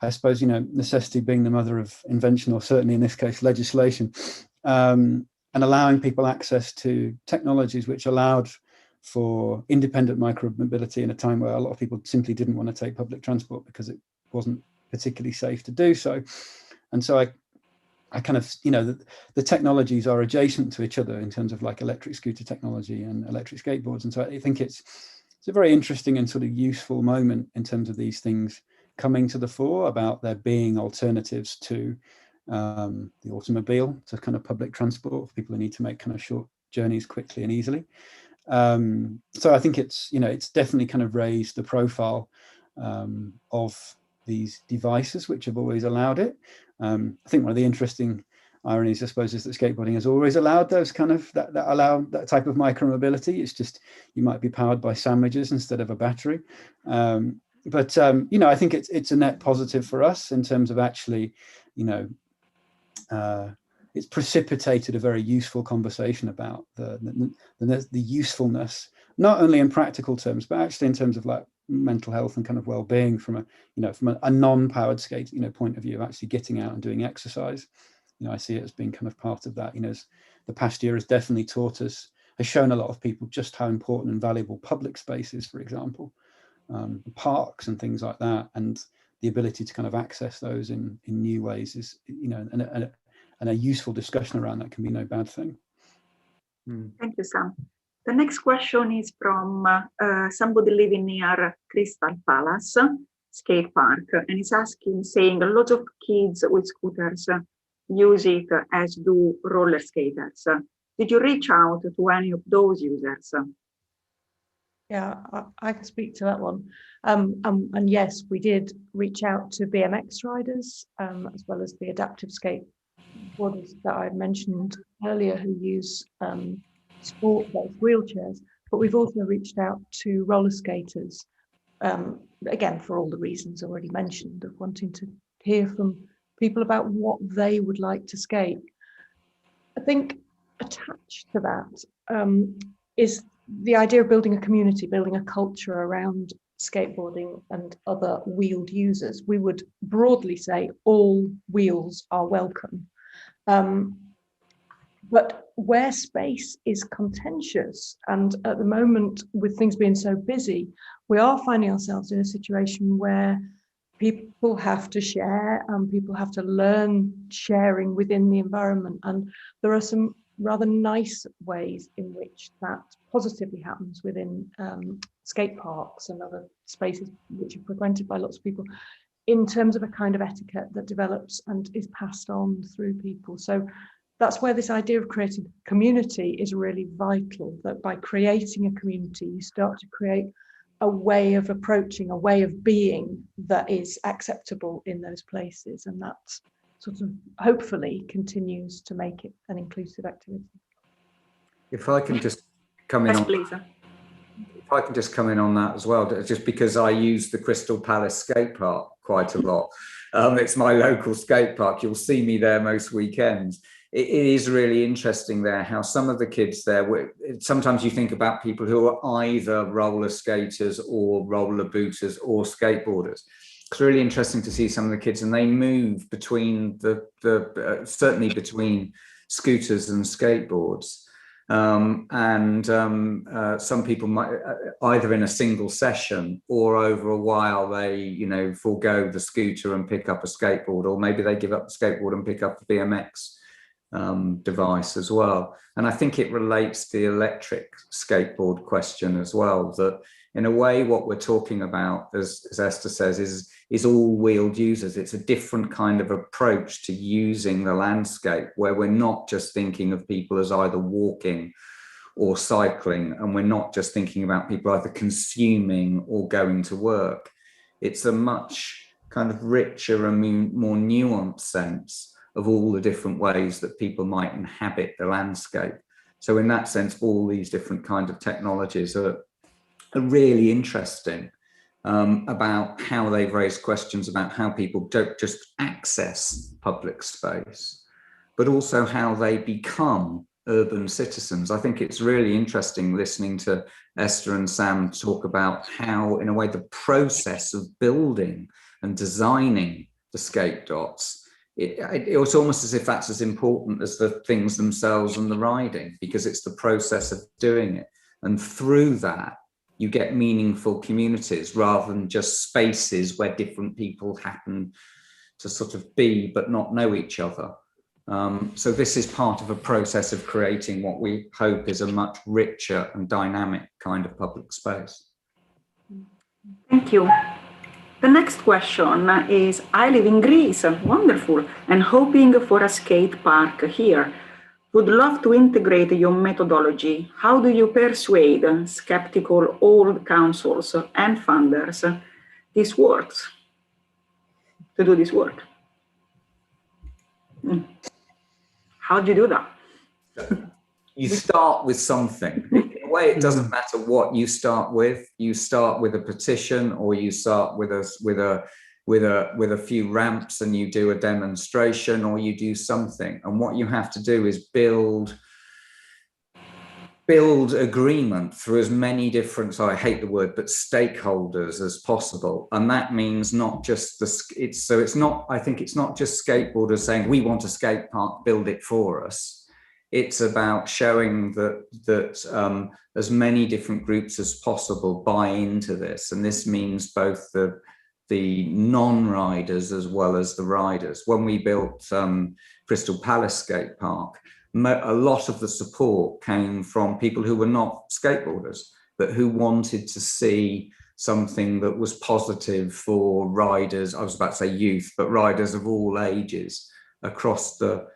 I suppose, necessity being the mother of invention, or certainly in this case, legislation, and allowing people access to technologies which allowed for independent micro-mobility in a time where a lot of people simply didn't want to take public transport because it wasn't particularly safe to do so. And so I kind of, the technologies are adjacent to each other in terms of like electric scooter technology and electric skateboards. And so I think it's a very interesting and sort of useful moment in terms of these things coming to the fore, about there being alternatives to the automobile, to kind of public transport for people who need to make kind of short journeys quickly and easily. So I think it's definitely kind of raised the profile of these devices which have always allowed it. I think one of the interesting ironies, I suppose, is that skateboarding has always allowed those kind of that allow that type of micromobility. It's just you might be powered by sandwiches instead of a battery. But I think it's a net positive for us in terms of actually, it's precipitated a very useful conversation about the usefulness, not only in practical terms, but actually in terms of like mental health and kind of well-being from a non-powered skate, point of view of actually getting out and doing exercise. I see it as being kind of part of that. As the past year has definitely has shown a lot of people just how important and valuable public space is, for example, parks and things like that, and the ability to kind of access those in new ways is, and a useful discussion around that can be no bad thing. Thank you, Sam. The next question is from somebody living near Crystal Palace Skatepark, and he's saying a lot of kids with scooters use it, as do roller skaters. Did you reach out to any of those users? Yeah, I can speak to that one. And yes, we did reach out to BMX riders, as well as the adaptive skateboarders that I mentioned earlier, who use sport-based wheelchairs. But we've also reached out to roller skaters, again, for all the reasons already mentioned, of wanting to hear from people about what they would like to skate. I think attached to that is the idea of building a community, building a culture around skateboarding and other wheeled users. We would broadly say all wheels are welcome. But where space is contentious, and at the moment with things being so busy, we are finding ourselves in a situation where people have to share and people have to learn sharing within the environment. And there are some rather nice ways in which that positively happens within skate parks and other spaces which are frequented by lots of people, in terms of a kind of etiquette that develops and is passed on through people. So that's where this idea of creating community is really vital, that by creating a community, you start to create a way of approaching, a way of being that is acceptable in those places. And that sort of hopefully continues to make it an inclusive activity. If I can just come in Yes, on, please. if I can just come in on that as well, just because I use the Crystal Palace skate park quite a lot. It's my local skate park. You'll see me there most weekends. It is really interesting there how some of the kids there, sometimes you think about people who are either roller skaters or roller booters or skateboarders. It's really interesting to see some of the kids, and they move between certainly between scooters and skateboards. Some people might either in a single session or over a while they forego the scooter and pick up a skateboard, or maybe they give up the skateboard and pick up the BMX device as well. And I think it relates to the electric skateboard question as well, that in a way what we're talking about, as Esther says, is all-wheeled users. It's a different kind of approach to using the landscape, where we're not just thinking of people as either walking or cycling, and we're not just thinking about people either consuming or going to work. It's a much kind of richer and more nuanced sense of all the different ways that people might inhabit the landscape. So in that sense, all these different kinds of technologies are really interesting about how they've raised questions about how people don't just access public space, but also how they become urban citizens. I think it's really interesting listening to Esther and Sam talk about how, in a way, the process of building and designing the skate dots, it was almost as if that's as important as the things themselves and the riding, because it's the process of doing it. And through that, you get meaningful communities rather than just spaces where different people happen to sort of be but not know each other. So this is part of a process of creating what we hope is a much richer and dynamic kind of public space. Thank you. The next question is, I live in Greece, wonderful, and hoping for a skate park here. Would love to integrate your methodology. How do you persuade skeptical old councils and funders this works, to do this work? How do you do that? You start with something. In a way, it doesn't matter what you start with. You start with a petition, or you start with a few ramps and you do a demonstration, or you do something. And what you have to do is build agreement through as many different, so I hate the word, but stakeholders as possible. And that means not just I think it's not just skateboarders saying, we want a skate park, build it for us. It's about showing that as many different groups as possible buy into this. And this means both the non-riders as well as the riders. When we built Crystal Palace Skate Park, a lot of the support came from people who were not skateboarders, but who wanted to see something that was positive for riders. I was about to say youth, but riders of all ages across the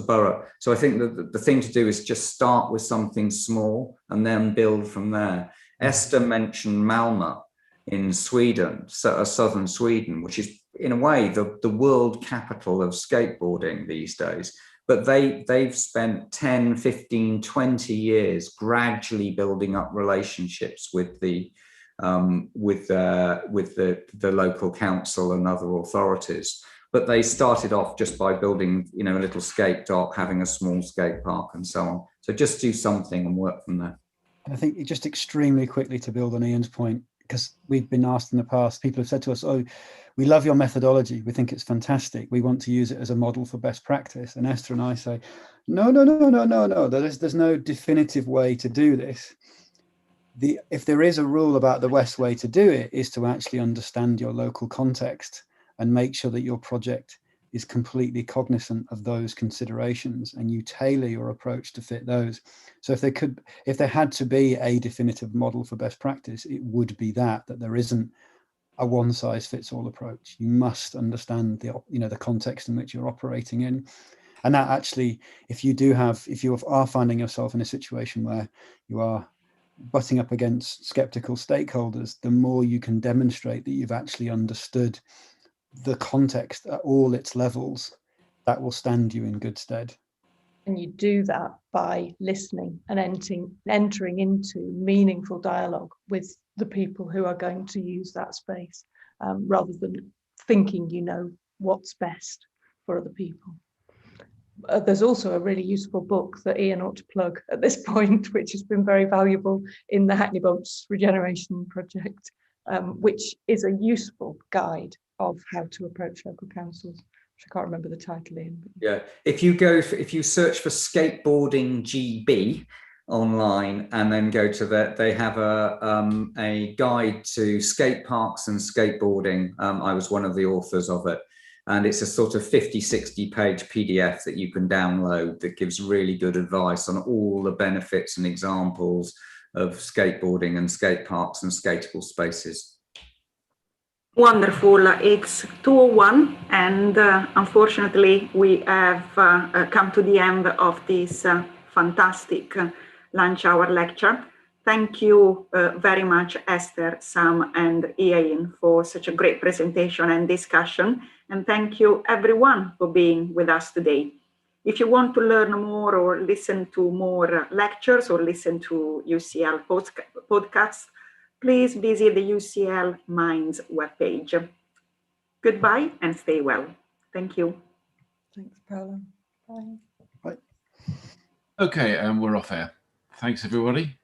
borough. So I think that the thing to do is just start with something small and then build from there. Esther mentioned Malmö in Sweden, southern Sweden, which is in a way the world capital of skateboarding these days. But they've spent 10, 15, 20 years gradually building up relationships with the local council and other authorities. But they started off just by building, a little skate dock, having a small skate park and so on. So just do something and work from there. And I think just extremely quickly to build on Ian's point, because we've been asked in the past, people have said to us, oh, we love your methodology, we think it's fantastic, we want to use it as a model for best practice. And Esther and I say, no, there's no definitive way to do this. If there is a rule about the best way to do it, is to actually understand your local context and make sure that your project is completely cognizant of those considerations, and you tailor your approach to fit those. So if there had to be a definitive model for best practice, it would be that there isn't a one size fits all approach. You must understand the context in which you're operating in. And that actually, if you are finding yourself in a situation where you are butting up against skeptical stakeholders, the more you can demonstrate that you've actually understood the context at all its levels, that will stand you in good stead. And you do that by listening and entering into meaningful dialogue with the people who are going to use that space, rather than thinking you know what's best for other people. There's also a really useful book that Iain ought to plug at this point, which has been very valuable in the Hackney Bumps Regeneration Project, which is a useful guide of how to approach local councils. I can't remember the title in. Yeah, if you search for skateboarding GB online and then go to that, they have a guide to skate parks and skateboarding. I was one of the authors of it. And it's a sort of 50-60 page PDF that you can download that gives really good advice on all the benefits and examples of skateboarding and skate parks and skatable spaces. Wonderful. It's 2:01 and unfortunately we have come to the end of this fantastic lunch hour lecture. Thank you very much, Esther, Sam, and Iain for such a great presentation and discussion. And thank you everyone for being with us today. If you want to learn more or listen to more lectures or listen to UCL podcasts, please visit the UCL Minds webpage. Goodbye and stay well. Thank you. Thanks, Paula. Bye. Bye. Okay, and we're off air. Thanks, everybody.